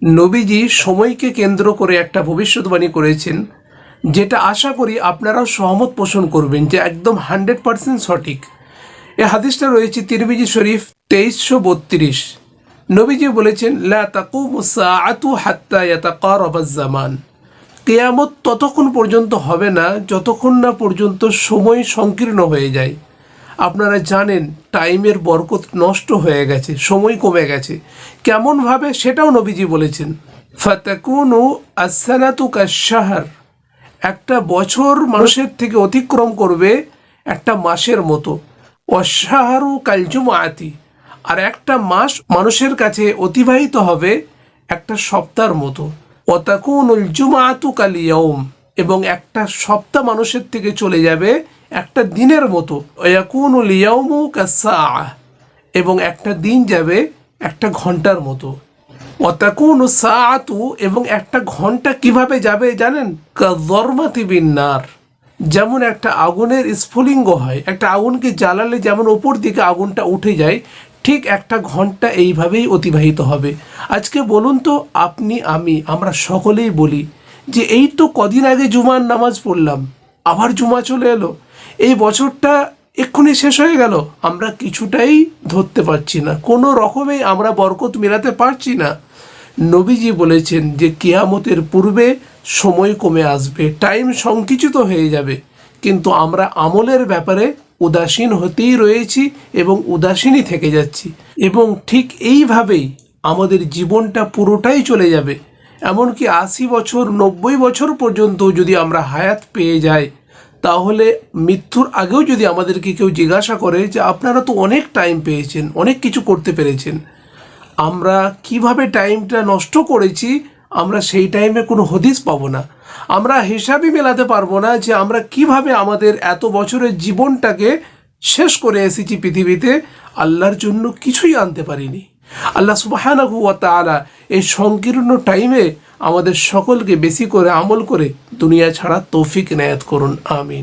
নবীজি সময়কে কেন্দ্র করে একটা ভবিষ্যৎবাণী করেছেন, যেটা আশা করি আপনারাও সহমত পোষণ করবেন যে একদম 100% সঠিক। এই হাদিসটা রয়েছে তিরমিজি শরীফ 2332। নবীজি বলেছেন, লা তাকুমুস সাআতু হাত্তা ইয়াতাকারাবাজ জামান। কিয়ামত ততক্ষণ পর্যন্ত হবে না যতক্ষণ না পর্যন্ত সময় সংকীর্ণ হয়ে যায়। আপনারা জানেন টাইমের বরকত নষ্ট হয়ে গেছে, সময় কমে গেছে। কেমনভাবে সেটাও নবীজি বলেছেন, ফাতাকুনু আসসানাতু কাশ-শাহর। একটা বছর মানুষের থেকে অতিক্রম করবে একটা মাসের মতো। ওয়াশ-শাহরু কাল-জুমআতি। আর একটা মাস মানুষের কাছে অতিবাহিত হবে একটা সপ্তাহের মতো। ওয়াতাকুনুল জুমআতু কাল-ইয়াওম। এবং একটা সপ্তাহ মানুষের থেকে চলে যাবে একটা দিনের মতো। ওয়ায়াকুনুল ইয়াওমু কাস-সাআহ। এবং একটা দিন যাবে একটা ঘন্টার মতো। ওয়াতাকুনু সাআতু। এবং একটা ঘন্টা কিভাবে যাবে জানেন? কায-যরমাতি বিন-নার। যেমন একটা আগুনের স্ফুলিঙ্গ হয়, একটা আগুনকে জ্বালালে যেমন ওপর দিকে আগুনটা উঠে যায়, ঠিক একটা ঘন্টা এইভাবেই অতিবাহিত হবে। আজকে বলুন তো, আপনি আমরা সকলেই বলি যে এই তো কদিন আগে জুমার নামাজ পড়লাম, আবার জুমা চলে এলো, এই বছরটা এক্ষুনি শেষ হয়ে গেল। আমরা কিছুটাই ধরতে পারছি না, কোনো রকমেই আমরা বরকত মেলাতে পারছি না। নবীজি বলেছেন যে কিয়ামতের পূর্বে সময় কমে আসবে, টাইম সংকুচিত হয়ে যাবে, কিন্তু আমরা আমলের ব্যাপারে উদাসীন হতেই রয়েছি এবং উদাসীনই থেকে যাচ্ছি। এবং ঠিক এইভাবেই আমাদের জীবনটা পুরোটাই চলে যাবে। এমনকি 80 বছর 90 বছর পর্যন্ত যদি আমরা হায়াত পেয়ে যাই, তাহলে মৃত্যুর আগেও যদি আমাদেরকে কেউ জিজ্ঞাসা করে যে আপনারা তো অনেক টাইম পেয়েছেন, অনেক কিছু করতে পেরেছেন, আমরা কিভাবে টাইমটা নষ্ট করেছি, আমরা সেই টাইমে কোনো হদিস পাবো না। আমরা হিসাবই মেলাতে পারবো না যে আমরা কিভাবে আমাদের এত বছরের জীবনটাকে শেষ করে এসেছি পৃথিবীতে, আল্লাহর জন্য কিছুই আনতে পারিনি। আল্লাহ সুবহানাহু ওয়া তাআলা এই সংকীর্ণ টাইমে আমাদের সকলকে বেশি করে আমল করে দুনিয়া ছাড়া তৌফিক ইনায়াত করুন। আমিন।